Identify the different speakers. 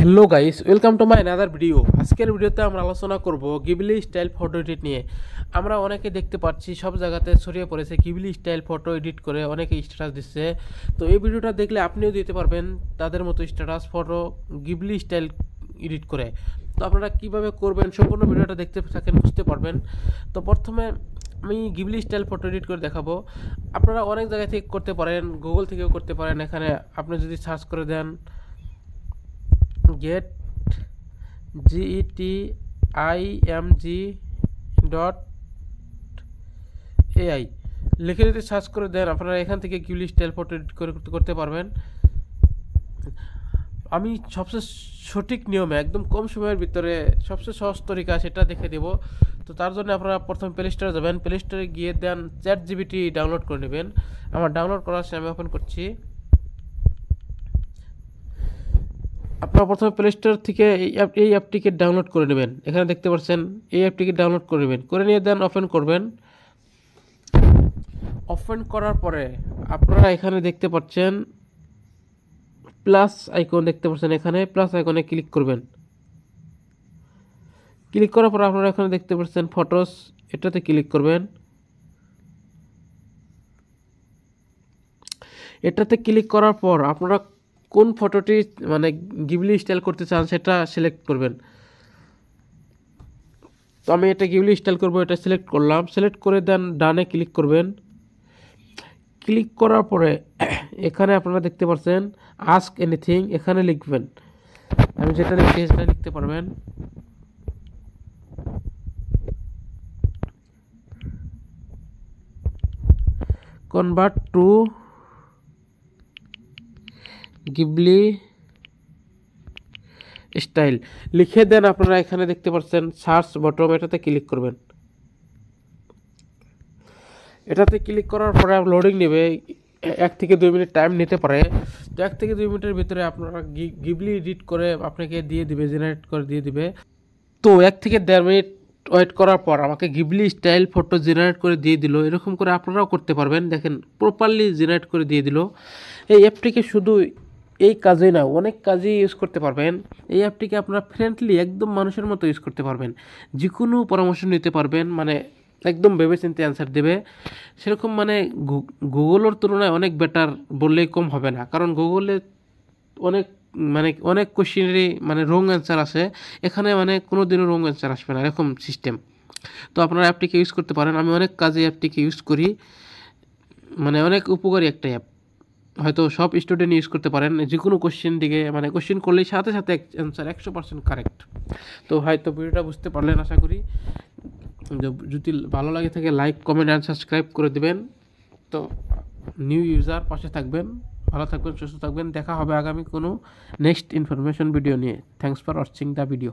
Speaker 1: Hello guys, welcome to my another video. আজকের ভিডিওতে আমরা আলোচনা করব গিবলি স্টাইল ফটো এডিট নিয়ে। আমরা অনেকে দেখতে পাচ্ছি সব জায়গাতে ছড়িয়ে পড়েছে গিবলি স্টাইল ফটো এডিট করে অনেকে স্ট্যাটাস দিচ্ছে। তো এই ভিডিওটা দেখলে আপনিও দিতে পারবেন তাদের মতো status photo Ghibli style edit করে। তো আপনারা কিভাবে করবেন সম্পূর্ণ ভিডিওটা দেখতে থাকেন, বুঝতে পারবেন। তো প্রথমে আমি গিবলি স্টাইল ফটো এডিট করে দেখাবো। আপনারা অনেক জায়গা থেকে করতে পারেন, গুগল থেকেও করতে পারেন। এখানে আপনি যদি সার্চ করে দেন get getimg.ai লিখে যদি সার্চ করে দেন আপনারা এখান থেকে গিবলি স্টাইল ফটো এডিট করতে পারবেন। আমি সবচেয়ে সঠিক নিয়মে একদম কম সময়ের ভিতরে সবচেয়ে সহজ তরিকা সেটা দেখে দেব। তো তার জন্য আপনারা প্রথমে প্লে স্টোরে যাবেন, প্লে স্টোরে গিয়ে দেন ChatGPT ডাউনলোড করে নেবেন। আমার ডাউনলোড করার সময় আমি ওপেন করছি। আপনারা প্রথমে প্লে স্টোর থেকে এই অ্যাপটিকে ডাউনলোড করে নেবেন। এখানে দেখতে পাচ্ছেন এই অ্যাপটিকে ডাউনলোড করে নেবেন, করে নিয়ে দেন ওপেন করবেন। ওপেন করার পরে আপনারা এখানে দেখতে পাচ্ছেন প্লাস আইকন দেখতে পাচ্ছেন, এখানে প্লাস আইকনে ক্লিক করবেন। ক্লিক করার পর আপনারা এখানে দেখতে পাচ্ছেন ফটোস, এটাতে ক্লিক করবেন। এটাতে ক্লিক করার পর আপনারা কোন ফটোটি মানে গিবলি স্টাইল করতে চান সেটা সিলেক্ট করবেন। তো আমি এটা গিবলি স্টাইল করব, এটা সিলেক্ট করলাম। সিলেক্ট করে দেন ডানে ক্লিক করবেন। ক্লিক করার পরে এখানে আপনারা দেখতে পাচ্ছেন আস্ক এনিথিং, এখানে লিখবেন। আমি যেটা লিখছি সেটা লিখতে পারবেন। কনভার্ট টু গিবলি স্টাইল লিখে দেন। আপনারা এখানে দেখতে পাচ্ছেন সার্চ বটম, এটাতে ক্লিক করবেন। এটাতে ক্লিক করার পরে লোডিং নেবে, 1 থেকে 2 মিনিট টাইম নিতে পারে। তো 1 থেকে 2 মিনিটের ভিতরে আপনারা গিবলি এডিট করে আপনাকে দিয়ে দিবে, জেনারেট করে দিয়ে দিবে। তো 1 থেকে 1.5 মিনিট ওয়েট করার পর আমাকে গিবলি স্টাইল ফটো জেনারেট করে দিয়ে দিল। এরকম করে আপনারাও করতে পারবেন। দেখেন প্রপারলি জেনারেট করে দিয়ে দিল। এই অ্যাপটিকে শুধু এই কাজেই না, অনেক কাজেই ইউজ করতে পারবেন। এই অ্যাপটিকে আপনারা ফ্রেন্ডলি একদম মানুষের মতো ইউজ করতে পারবেন। যে কোনো পরামর্শ নিতে পারবেন, মানে একদম ভেবেচিন্তে অ্যান্সার দেবে। সেরকম মানে গুগলের তুলনায় অনেক বেটার বললেই কম হবে না, কারণ গুগলে অনেক কোশ্চেনেরই মানে রং অ্যান্সার আসে। এখানে মানে কোনো দিনও রং অ্যান্সার আসবে না, এরকম সিস্টেম। তো আপনারা অ্যাপটিকে ইউজ করতে পারেন। আমি অনেক কাজে অ্যাপটিকে ইউজ করি, মানে অনেক উপকারী একটা অ্যাপ। হয়তো সব স্টুডেন্ট ইউজ করতে পারেন। যে কোনো কোশ্চেন দিকে মানে কোশ্চেন করলেই সাথে সাথে অ্যান্সার 100% কারেক্ট। তো হয়তো ভিডিওটা বুঝতে পারলেন আশা করি। যদি ভালো লাগে থাকে লাইক, কমেন্ট অ্যান্ড সাবস্ক্রাইব করে দেবেন। তো নিউ ইউজার পাশে থাকবেন। ভালো থাকবেন, সুস্থ থাকবেন। দেখা হবে আগামী কোনো নেক্সট ইনফরমেশন ভিডিও নিয়ে। Thanks for watching the video.